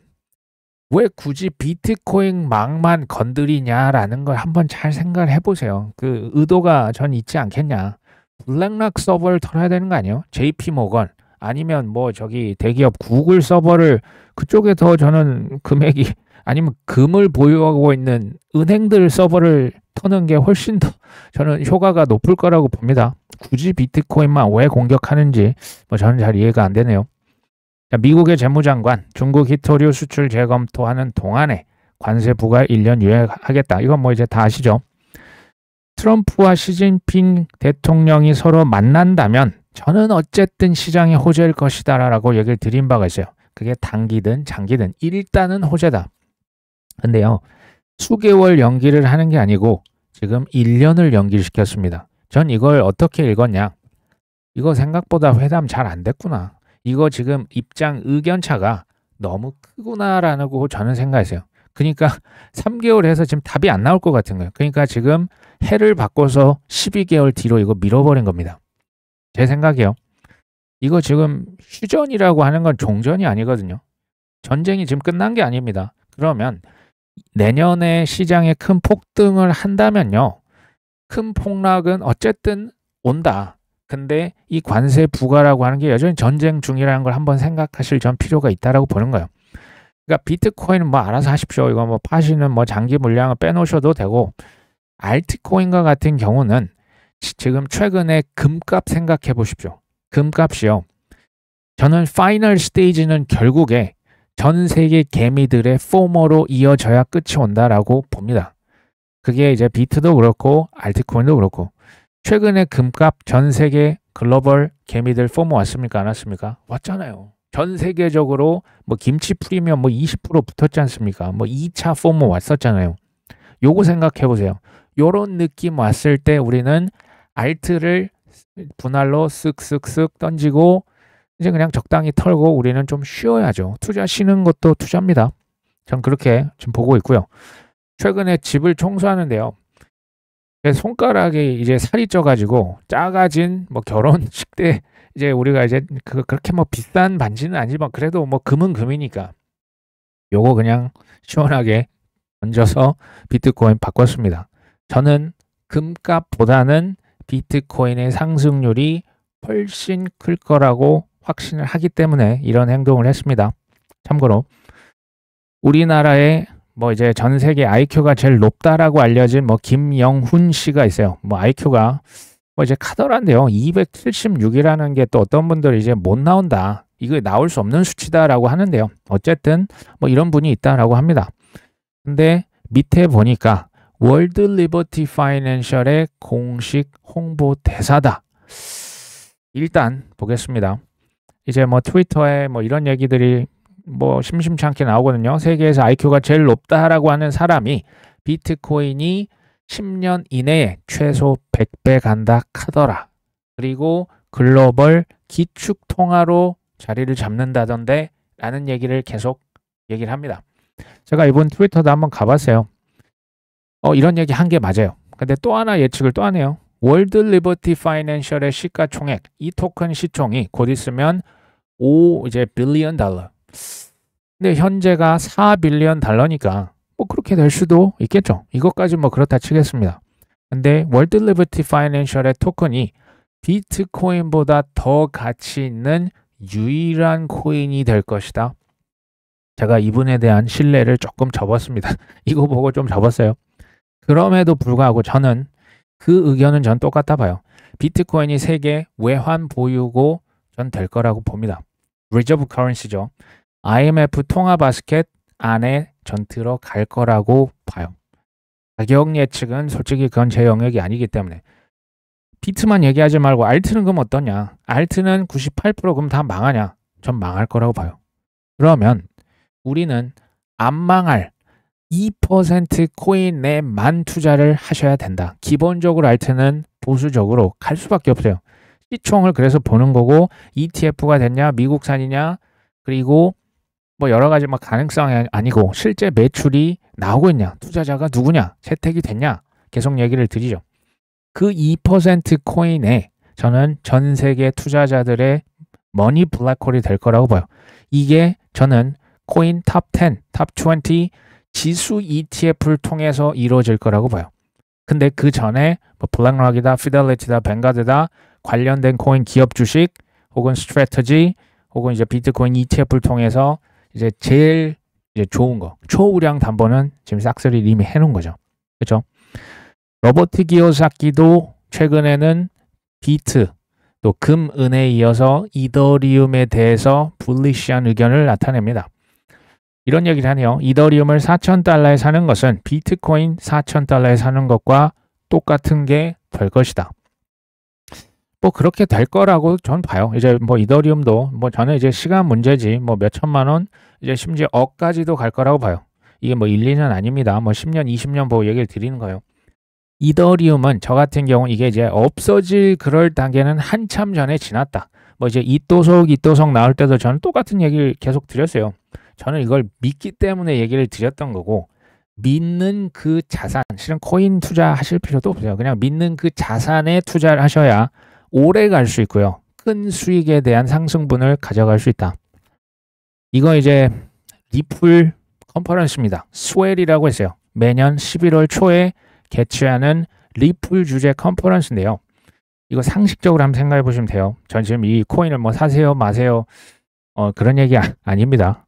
왜 굳이 비트코인망만 건드리냐라는 걸 한번 잘 생각을 해보세요. 그 의도가 전 있지 않겠냐. 블랙락 서버를 털어야 되는 거 아니에요? JP 모건 아니면 뭐 저기 대기업 구글 서버를 그쪽에 더 저는 금액이 아니면 금을 보유하고 있는 은행들 서버를 터는 게 훨씬 더 저는 효과가 높을 거라고 봅니다. 굳이 비트코인만 왜 공격하는지 뭐 저는 잘 이해가 안 되네요. 자, 미국의 재무장관 중국 히토류 수출 재검토하는 동안에 관세 부과 1년 유예하겠다. 이건 뭐 이제 다 아시죠? 트럼프와 시진핑 대통령이 서로 만난다면 저는 어쨌든 시장의 호재일 것이다라고 얘기를 드린 바가 있어요. 그게 단기든 장기든 일단은 호재다. 근데요, 수개월 연기를 하는 게 아니고 지금 1년을 연기시켰습니다. 전 이걸 어떻게 읽었냐? 이거 생각보다 회담 잘 안 됐구나. 이거 지금 입장 의견차가 너무 크구나라고 저는 생각했어요. 그러니까 3개월 해서 지금 답이 안 나올 것 같은 거예요. 그러니까 지금 해를 바꿔서 12개월 뒤로 이거 밀어버린 겁니다. 제 생각이요. 이거 지금 휴전이라고 하는 건 종전이 아니거든요. 전쟁이 지금 끝난 게 아닙니다. 그러면 내년에 시장에 큰 폭등을 한다면요. 큰 폭락은 어쨌든 온다. 근데 이 관세 부과라고 하는 게 여전히 전쟁 중이라는 걸 한번 생각하실 전 필요가 있다라고 보는 거예요. 그러니까 비트코인은 뭐 알아서 하십시오. 이거 뭐 파시는 뭐 장기 물량을 빼놓으셔도 되고, 알트코인과 같은 경우는 지금 최근에 금값 생각해 보십시오. 금값이요. 저는 파이널 스테이지는 결국에 전 세계 개미들의 포머로 이어져야 끝이 온다라고 봅니다. 그게 이제 비트도 그렇고 알트코인도 그렇고, 최근에 금값 전 세계 글로벌 개미들 포머 왔습니까? 안 왔습니까? 왔잖아요. 전 세계적으로 뭐 김치 프리미엄 뭐 20% 붙었지 않습니까? 뭐 2차 포머 왔었잖아요. 요거 생각해 보세요. 요런 느낌 왔을 때 우리는 알트를 분할로 쓱쓱쓱 던지고 이제 그냥 적당히 털고 우리는 좀 쉬어야죠. 투자 쉬는 것도 투자입니다. 전 그렇게 지금 보고 있고요. 최근에 집을 청소하는데요. 제 손가락에 이제 살이 쪄가지고 작아진 뭐 결혼식 때 이제 우리가 이제 그렇게 뭐 비싼 반지는 아니지만 그래도 뭐 금은 금이니까 요거 그냥 시원하게 얹어서 비트코인 바꿨습니다. 저는 금값보다는 비트코인의 상승률이 훨씬 클 거라고 확신을 하기 때문에 이런 행동을 했습니다. 참고로 우리나라에 뭐 이제 전 세계 IQ가 제일 높다라고 알려진 뭐 김영훈 씨가 있어요. 뭐 IQ가 뭐 이제 카더라인데요. 276이라는 게 또 어떤 분들이 이제 못 나온다. 이거 나올 수 없는 수치다라고 하는데요. 어쨌든 뭐 이런 분이 있다라고 합니다. 근데 밑에 보니까 월드 리버티 파이낸셜의 공식 홍보 대사다. 일단 보겠습니다. 이제 뭐 트위터에 뭐 이런 얘기들이 뭐 심심치 않게 나오거든요. 세계에서 IQ가 제일 높다라고 하는 사람이 비트코인이 10년 이내에 최소 100배 간다 카더라. 그리고 글로벌 기축 통화로 자리를 잡는다던데 라는 얘기를 계속 얘기를 합니다. 제가 이번 트위터도 한번 가봤어요. 이런 얘기 한 게 맞아요. 근데 또 하나 예측을 또 하네요. 월드 리버티 파이낸셜의 시가총액, 이 토큰 시총이 곧 있으면 이제 빌리언 달러. 근데 현재가 4빌리언 달러니까 뭐 그렇게 될 수도 있겠죠. 이것까지 뭐 그렇다 치겠습니다. 근데 월드 리버티 파이낸셜의 토큰이 비트코인보다 더 가치 있는 유일한 코인이 될 것이다. 제가 이분에 대한 신뢰를 조금 접었습니다. 이거 보고 좀 접었어요. 그럼에도 불구하고 저는 그 의견은 전 똑같아 봐요. 비트코인이 세계 외환 보유고 전 될 거라고 봅니다. 리저브 커런시죠. IMF 통화 바스켓 안에 전 들어갈 거라고 봐요. 가격 예측은 솔직히 그건 제 영역이 아니기 때문에. 비트만 얘기하지 말고 알트는 그럼 어떠냐? 알트는 98% 그럼 다 망하냐? 전 망할 거라고 봐요. 그러면 우리는 안 망할 2% 코인 내만 투자를 하셔야 된다. 기본적으로 알트는 보수적으로 갈 수밖에 없어요. 시총을 그래서 보는 거고 ETF가 됐냐, 미국산이냐, 그리고 뭐 여러 가지 막 가능성이 아니고 실제 매출이 나오고 있냐, 투자자가 누구냐, 채택이 됐냐 계속 얘기를 드리죠. 그 2% 코인에 저는 전 세계 투자자들의 머니 블랙홀이 될 거라고 봐요. 이게 저는 코인 탑 10, 탑 20 지수 ETF를 통해서 이루어질 거라고 봐요. 근데 그 전에 뭐 블랙락이다, 피델리티다, 뱅가드다 관련된 코인 기업 주식 혹은 스트래터지 혹은 이제 비트코인 ETF를 통해서 이제 제일 이제 좋은 거 초우량 담보는 지금 싹쓸이 이미 해놓은 거죠. 그렇죠? 로버트 기요사키도 최근에는 비트 또 금, 은에 이어서 이더리움에 대해서 불리시한 의견을 나타냅니다. 이런 얘기를 하네요. 이더리움을 4,000달러에 사는 것은 비트코인 4,000달러에 사는 것과 똑같은 게 될 것이다. 뭐 그렇게 될 거라고 전 봐요. 이제 뭐 이더리움도 뭐 저는 이제 시간 문제지 뭐 몇 천만 원 이제 심지어 억까지도 갈 거라고 봐요. 이게 뭐 1, 2년 아닙니다. 뭐 10년, 20년 보고 얘기를 드리는 거예요. 이더리움은 저 같은 경우 이게 이제 없어질 그럴 단계는 한참 전에 지났다. 뭐 이제 이또속 나올 때도 저는 똑같은 얘기를 계속 드렸어요. 저는 이걸 믿기 때문에 얘기를 드렸던 거고 믿는 그 자산, 실은 코인 투자하실 필요도 없어요. 그냥 믿는 그 자산에 투자를 하셔야 오래 갈 수 있고요. 큰 수익에 대한 상승분을 가져갈 수 있다. 이거 이제 리플 컨퍼런스입니다. 스웰이라고 했어요. 매년 11월 초에 개최하는 리플 주제 컨퍼런스인데요. 이거 상식적으로 한번 생각해 보시면 돼요. 전 지금 이 코인을 뭐 사세요 마세요 그런 얘기 아닙니다.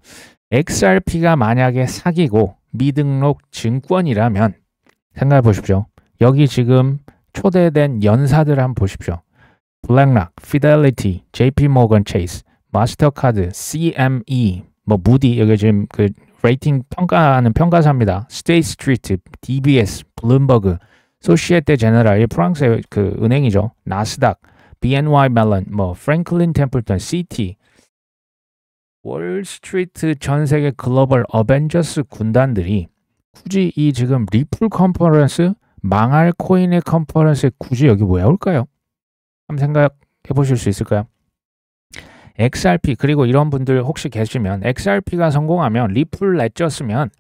XRP가 만약에 사기고 미등록 증권이라면 생각해 보십시오. 여기 지금 초대된 연사들 한번 보십시오. 블랙락, 피델리티, JP모건 체이스, 마스터카드, CME, 뭐 무디 여기 지금 그 레이팅 평가하는 평가사입니다. 스테이트 스트리트, DBS, 블룸버그, 소시에테 제너럴, 프랑스의 그 은행이죠. 나스닥, BNY 멜론, 뭐 프랭클린 템플턴, CT, 월스트리트 전 세계 글로벌 어벤져스 군단들이 굳이 이 지금 리플 컨퍼런스 망할 코인의 컨퍼런스에 굳이 여기 왜 올까요? 한번 생각해 보실 수 있을까요? XRP 그리고 이런 분들 혹시 계시면 XRP가 성공하면 리플 레저 쓰면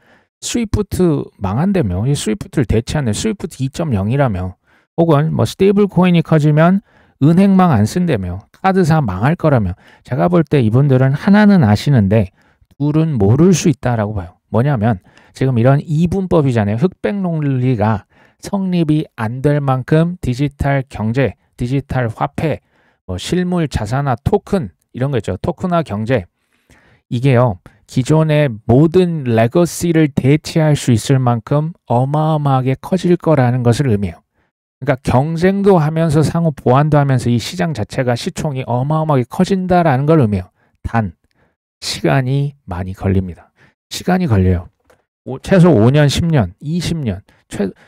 스위프트 망한다며 이 스위프트를 대체하는 스위프트 2.0이라며 혹은 뭐 스테이블 코인이 커지면 은행망 안 쓴다며 카드사 망할 거라며 제가 볼 때 이분들은 하나는 아시는데 둘은 모를 수 있다라고 봐요. 뭐냐면 지금 이런 이분법이잖아요. 흑백 논리가 성립이 안 될 만큼 디지털 경제, 디지털 화폐, 뭐 실물 자산화 토큰 이런 거 있죠. 토큰화 경제 이게요. 기존의 모든 레거시를 대체할 수 있을 만큼 어마어마하게 커질 거라는 것을 의미해요. 그러니까 경쟁도 하면서 상호 보완도 하면서 이 시장 자체가 시총이 어마어마하게 커진다라는 걸 의미해요. 단 시간이 많이 걸립니다. 시간이 걸려요. 최소 5년, 10년, 20년.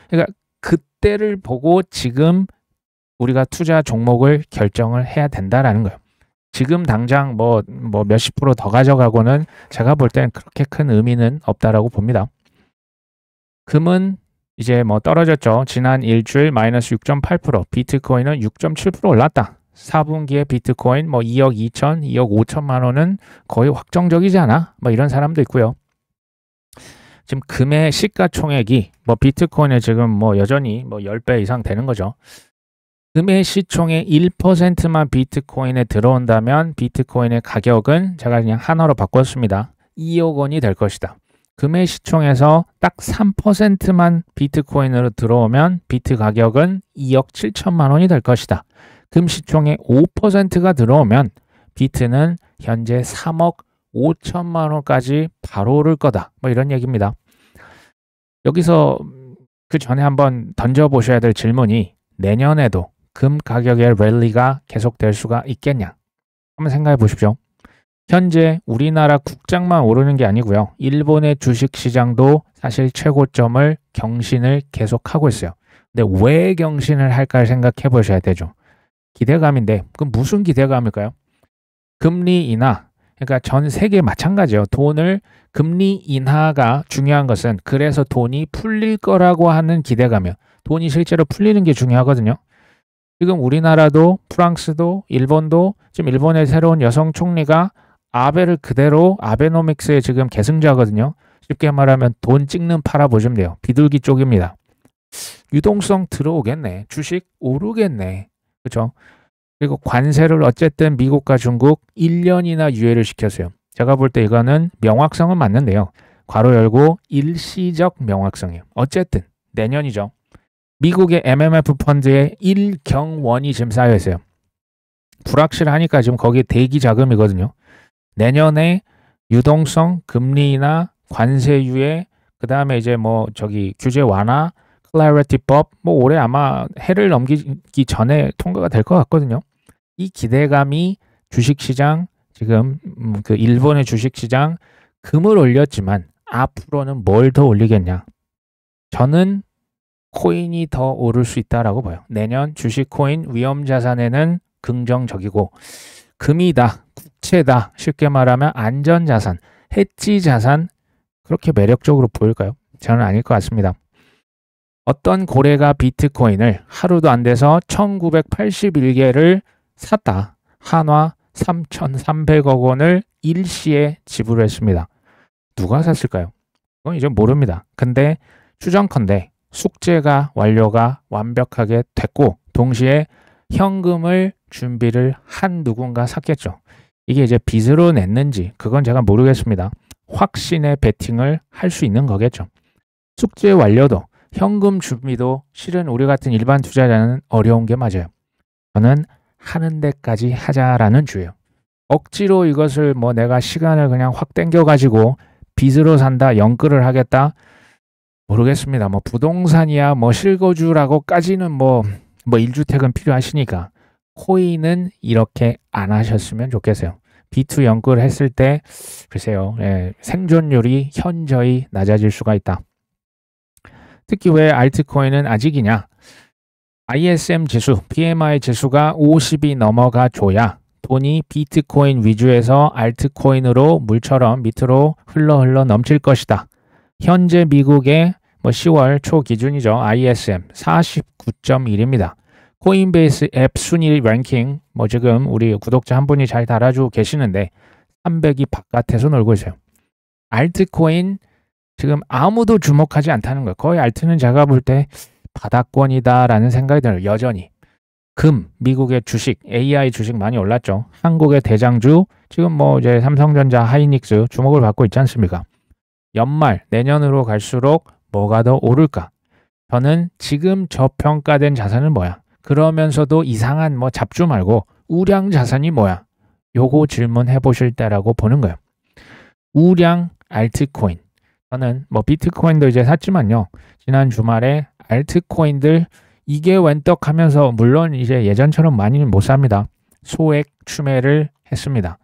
그러니까 그때를 보고 지금 우리가 투자 종목을 결정을 해야 된다라는 거예요. 지금 당장 뭐 몇십 프로 더 가져가고는 제가 볼 때는 그렇게 큰 의미는 없다라고 봅니다. 금은 이제 뭐 떨어졌죠. 지난 일주일 마이너스 6.8%, 비트코인은 6.7% 올랐다. 4분기에 비트코인 뭐 2억 2천, 2억 5천만 원은 거의 확정적이지 않아? 뭐 이런 사람도 있고요. 지금 금의 시가총액이 뭐 비트코인에 지금 뭐 여전히 뭐 10배 이상 되는 거죠. 금의 시총의 1%만 비트코인에 들어온다면 비트코인의 가격은 제가 그냥 하나로 바꿨습니다. 2억 원이 될 것이다. 금의 시총에서 딱 3%만 비트코인으로 들어오면 비트 가격은 2억 7천만 원이 될 것이다. 금 시총의 5%가 들어오면 비트는 현재 3억 5천만 원까지 바로 오를 거다. 뭐 이런 얘기입니다. 여기서 그 전에 한번 던져보셔야 될 질문이 내년에도 금 가격의 랠리가 계속될 수가 있겠냐? 한번 생각해 보십시오. 현재 우리나라 국장만 오르는 게 아니고요. 일본의 주식시장도 사실 최고점을 경신을 계속하고 있어요. 근데 왜 경신을 할까 생각해 보셔야 되죠. 기대감인데 그럼 무슨 기대감일까요? 금리 인하. 그러니까 전 세계 마찬가지예요. 돈을 금리 인하가 중요한 것은 그래서 돈이 풀릴 거라고 하는 기대감이에요. 돈이 실제로 풀리는 게 중요하거든요. 지금 우리나라도 프랑스도 일본도 지금 일본의 새로운 여성 총리가 아베를 그대로 아베노믹스의 지금 계승자거든요. 쉽게 말하면 돈 찍는 팔아 보시면 돼요. 비둘기 쪽입니다. 유동성 들어오겠네. 주식 오르겠네. 그렇죠? 그리고 관세를 어쨌든 미국과 중국 1년이나 유예를 시켰어요. 제가 볼 때 이거는 명확성은 맞는데요. 괄호 열고 일시적 명확성이에요. 어쨌든 내년이죠. 미국의 MMF 펀드에 1경원이 지금 쌓여 있어요. 불확실하니까 지금 거기에 대기 자금이거든요. 내년에 유동성, 금리나 관세 유예, 그 다음에 이제 뭐 저기 규제 완화, 클래리티법, 뭐 올해 아마 해를 넘기기 전에 통과가 될 것 같거든요. 이 기대감이 주식시장, 지금 그 일본의 주식시장, 금을 올렸지만 앞으로는 뭘 더 올리겠냐? 저는 코인이 더 오를 수 있다라고 봐요. 내년 주식 코인 위험 자산에는 긍정적이고 금이다, 국채다, 쉽게 말하면 안전자산, 해지 자산 그렇게 매력적으로 보일까요? 저는 아닐 것 같습니다. 어떤 고래가 비트코인을 하루도 안 돼서 1981개를 샀다. 한화 3,300억 원을 일시에 지불했습니다. 누가 샀을까요? 그건 이제 모릅니다. 근데 추정컨대 숙제가 완료가 완벽하게 됐고 동시에 현금을 준비를 한 누군가 샀겠죠. 이게 이제 빚으로 냈는지 그건 제가 모르겠습니다. 확신의 베팅을 할 수 있는 거겠죠. 숙제 완료도 현금 준비도 실은 우리 같은 일반 투자자는 어려운 게 맞아요. 저는 하는 데까지 하자라는 주예요. 억지로 이것을 뭐 내가 시간을 그냥 확 땡겨가지고 빚으로 산다, 연끌을 하겠다 모르겠습니다. 뭐 부동산이야 뭐 실거주라고까지는 뭐 1주택은 필요하시니까 코인은 이렇게 안 하셨으면 좋겠어요. B2 연끌 했을 때 글쎄요, 생존율이 현저히 낮아질 수가 있다. 특히 왜 알트코인은 아직이냐? ISM 지수, PMI 지수가 50이 넘어가 줘야 돈이 비트코인 위주에서 알트코인으로 물처럼 밑으로 흘러 넘칠 것이다. 현재 미국의 10월 초 기준이죠. ISM 49.1입니다. 코인베이스 앱 순위 랭킹 지금 우리 구독자 한 분이 잘 달아주고 계시는데 300이 바깥에서 놀고 있어요. 알트코인 지금 아무도 주목하지 않다는 거예요. 거의 알트는 제가 볼 때 바닥권이다라는 생각이 들어요. 여전히. 금, 미국의 주식, AI 주식 많이 올랐죠. 한국의 대장주, 지금 이제 삼성전자, 하이닉스 주목을 받고 있지 않습니까? 연말, 내년으로 갈수록 뭐가 더 오를까? 저는 지금 저평가된 자산은 뭐야? 그러면서도 이상한 잡주 말고 우량 자산이 뭐야? 요거 질문해 보실 때라고 보는 거예요. 우량 알트코인. 저는 비트코인도 이제 샀지만요. 지난 주말에 알트코인들 이게 웬떡 하면서 물론 이제 예전처럼 많이는 못 삽니다. 소액 추매를 했습니다.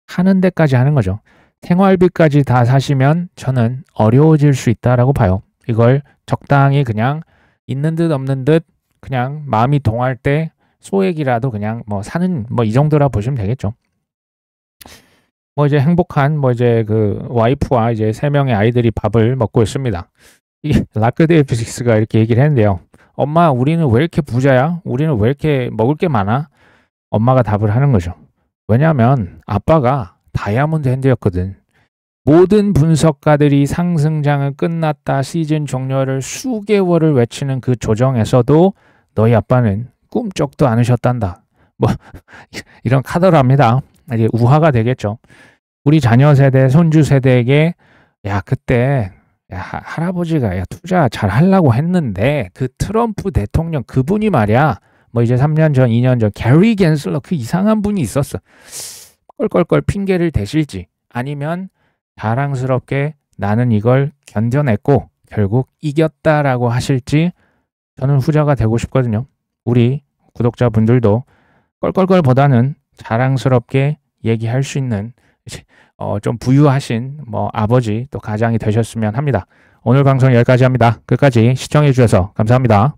하는 데까지 하는 거죠. 생활비까지 다 사시면 저는 어려워질 수 있다라고 봐요. 이걸 적당히 그냥 있는 듯 없는 듯 그냥 마음이 동할 때 소액이라도 그냥 사는 이 정도라 보시면 되겠죠. 이제 행복한 이제 그 와이프와 이제 3명의 아이들이 밥을 먹고 있습니다. 이 라크데이피식스가 이렇게 얘기를 했는데요. 엄마, 우리는 왜 이렇게 부자야? 우리는 왜 이렇게 먹을 게 많아? 엄마가 답을 하는 거죠. 왜냐하면 아빠가 다이아몬드 핸드였거든. 모든 분석가들이 상승장은 끝났다, 시즌 종료를 수개월을 외치는 그 조정에서도 너희 아빠는 꿈쩍도 않으셨단다. 이런 카더라 합니다. 이제 우화가 되겠죠. 우리 자녀 세대, 손주 세대에게 그때 할아버지가 투자 잘 하려고 했는데 그 트럼프 대통령 그분이 말이야 이제 3년 전 2년 전 게리 겐슬러 그 이상한 분이 있었어. 껄껄껄 핑계를 대실지 아니면 자랑스럽게 나는 이걸 견뎌냈고 결국 이겼다라고 하실지 저는 후자가 되고 싶거든요. 우리 구독자분들도 껄껄껄보다는 자랑스럽게 얘기할 수 있는 좀 부유하신 아버지 또 가장이 되셨으면 합니다. 오늘 방송 여기까지 합니다. 끝까지 시청해 주셔서 감사합니다.